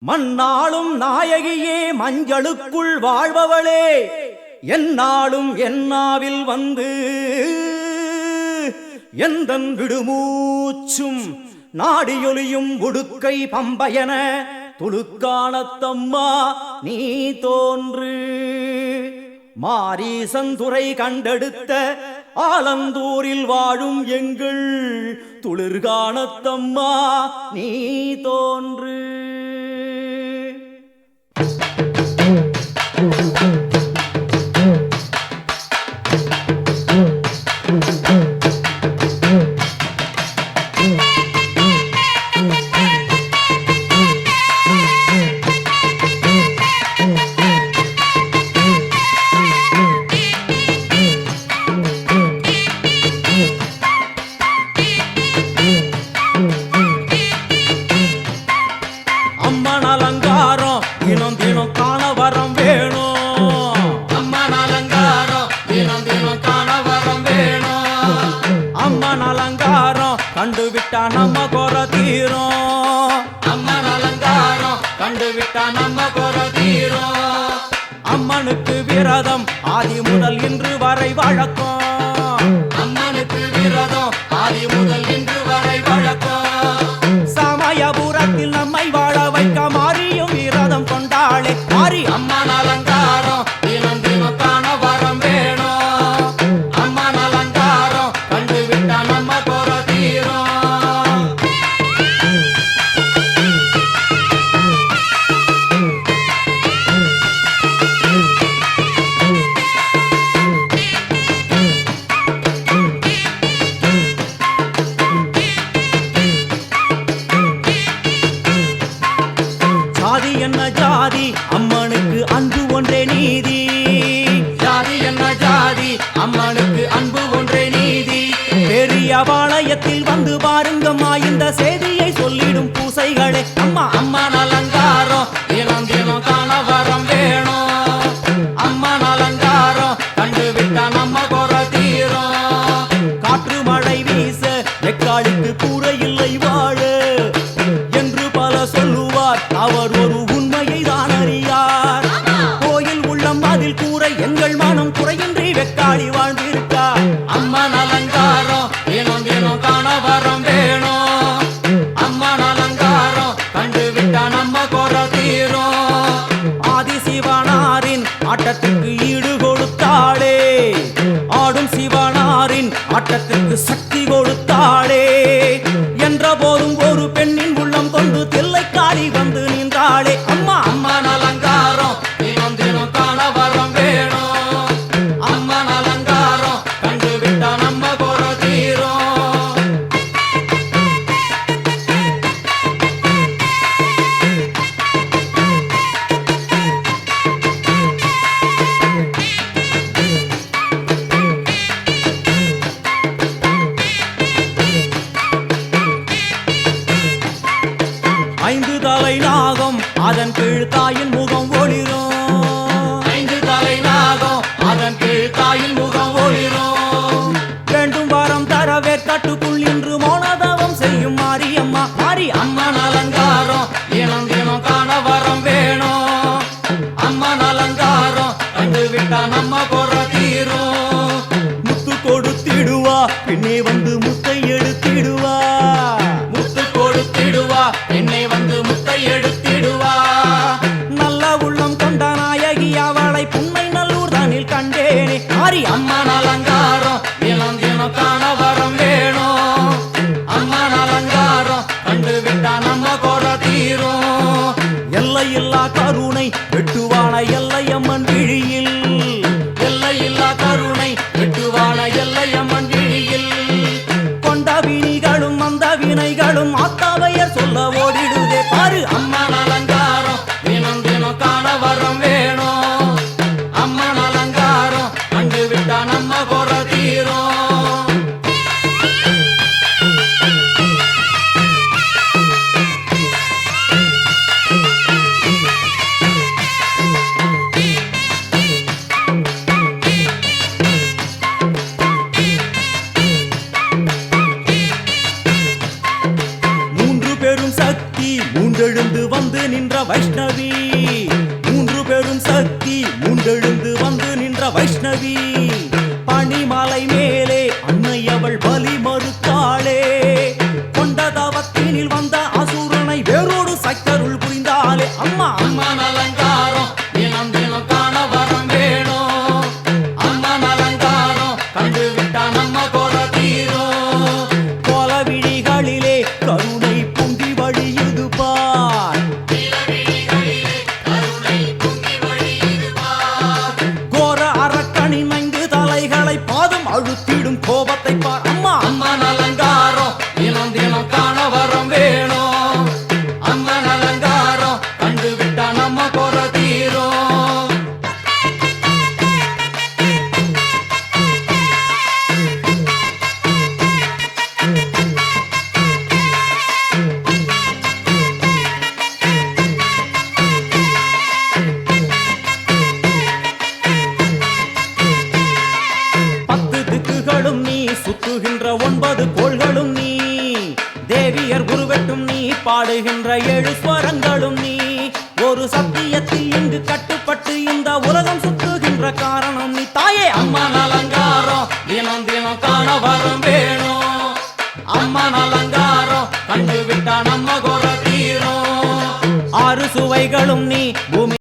மண்ணாளும் நாயகியே மஞ்சளுக்குள் வாழ்பவளே என்னாலும் என்னாவில் வந்து எந்தன் விடுமூச்சும் நாடியொலியும் உடுக்கை பம்பயன துளுக்கானத்தம்மா நீ தோன்று. மாரீசந்துறை கண்டெடுத்த ஆலந்தூரில் வாழும் எங்கள் துளிர்கானத்தம்மா நீ தோன்று. அம்மன் அலங்காரம் தினம் தினம் காண வரம் வேணும். அம்மன் அலங்காரம் தினம் தினம் காண வரம் வேணும். அம்மன் அலங்காரம் கண்டுவிட்டா நம்ம குறை தீரும். அம்மன் அலங்காரம் கண்டுவிட்டா நம்ம குறை தீரும். அம்மனுக்கு விரதம் ஆதி முதல் இன்று வரை வழக்கம். அம்மனுக்கு விரதம் ஆதி முதல் இன்று வரை வழக்கம். சமயபுரத்தில் நம்மை வாழ வைக்க மாறியும் விரதம் கொண்டாளே மாறி அம்மன் அலங்காரம் தினம் தினம் காண வரம் வேணும். அம்மன் அலங்காரம் கண்டுவிட்டா நம்ம குறை தீரும். ஜாதி என்ன ஜாதி அம்மனுக்கு அன்பு ஒன்றே நீதி. ஜாதி என்ன ஜாதி அம்மனுக்கு அன்பு ஒன்றே நீதி. பெரிய பாளையத்தில் வந்து பாருங்கம்மா இந்த செய்தியை சொல்லிடும் பூசைகளே அம்மா. அம்மன் அலங்காரம் தினம் தினம் காண வரம் வேணும். அம்மன் அலங்காரம் கண்டுவிட்டா நம்ம குறை தீரும். காற்று மழை வீச வெக்காளிக்கு கூரை இல்லை வாழ என்று பல சொல்லுவார் அவர் ஒரு உண்மையை தான் அறியார். கோயில் உள்ளம் அதில் கூரை எங்கள் மனம் குறையின்றி வெக்காளி வாழ்ந்திருக்கார். அம்மன் அலங்காரம் தினம் தினம் காண வரம் வேணும். அம்மன் அலங்காரம் கண்டுவிட்டா நம்ம குறை தீரும். ஆதி சிவனாரின் ஆட்டத்துக்கு ஈடு கொடுத்தாளே ஆடும் சிவனாரின் ஆட்டத்துக்கு சக்தி கொடுத்தாளே என்ற போதும் ஒரு பெண்ணின் உள்ளம் கொண்டு தில்லைக்காளி வந்து நின்றாளே அம்மா. அம்மன் அலங்காரம் தினம் தினம் காண வரம் வேணும். அம்மன் அலங்காரம் கண்டுவிட்டா நம்ம குறை தீரும். ஐந்து தலை நாகம் அதன் கீழ் தாயின் முகம் ஒளிரும். ஐந்து தலை நாகம் அதன் கீழ் தாயின் முகம் ஒளிரும். வேண்டும் வரம் தரவே கட்டுக்குள் இன்று மோனதவம் செய்யும் மாரியம்மா மாரி அம்மன் அலங்காரம் தினம் தினம் காண வரம் வேணும். அம்மன் அலங்காரம் கண்டுவிட்டா நம்ம குறை தீரும். முத்து கொடுத்திடுவா பின்னே வந்து முத்தை எடுத்திடுவா. முத்து கொடுத்திடுவா என்னை வந்து முத்தை எடுத்திடுவா. நல்ல உள்ளம் கொண்ட நாயகி அவளை புன்னை நல்லூர் தானில் கண்டேனே மாரி அம்மன் அலங்காரம் தினம் தினம் காண வரம் வேணும். அம்மன் அலங்காரம் கண்டுவிட்டா நம்ம குறை தீரும். எல்லையில்லா கருணை வெட்டுவான எல்லையம்மன் விழியில். எல்லையில்லா கருணை வெட்டுவான எல்லையம்மன் விழியில். கொண்ட வினிகளும் அந்த வினைகளும் ஆத்தாவையர் சொல்ல ஓடிடுதே பாரு அம்மன் அலங்காரம் தினம் தினம் காண வரம் வேணும். அம்மன் அலங்காரம் கண்டுவிட்டா நம்ம குறை தீரும். வைஷ்ணவி மூன்று பெரும் சக்தி மூண்டெழுந்து வந்து நின்ற வைஷ்ணவி பனிமலை மேலே அன்னை அவள் பலி மறுத்தாளே கொண்ட தவத்தினில் வந்த அசுரனை வேரோடு சக்கருள் புரிந்தாளே அம்மா அம்மன் அலங்காரம் தினம் தினம் காண வரம் வேணும் அம்மன் அலங்காரம் கண்டு விட்டா நம்ம கொலை தீரும் கோல விழிகளிலே கருணை பொங்கி வழியுது பார் கோர அரக்கனின் 5 தலைகளை பாதம் அழுத்திடும் கோபத்தை பார் அம்மா அம்மன் அலங்காரம் தினம் தினம் காண வரம் வேணும் அம்மன் அலங்காரம் கண்டு விட்டா நம்ம கொலை தீரும் திக்குகளும் நீ சுத்துகின்ற 9 கோள்களும் நீ தேவியர் குருவெட்டும் நீ பாடுகின்ற 7 ஸ்வரங்களும் நீ ஒரு சத்தியத்தில் இங்கு கட்டுப்பட்டு இந்த உலகம் சுத்துகின்ற காரணம் நீ தாயே அம்மன் அலங்காரம் தினம் தினம் காண வரம் வேணும் அம்மன் அலங்காரம் கண்டு விட்டா நம்ம கொலை தீரும் 6 சுவைகளும் நீ பூமி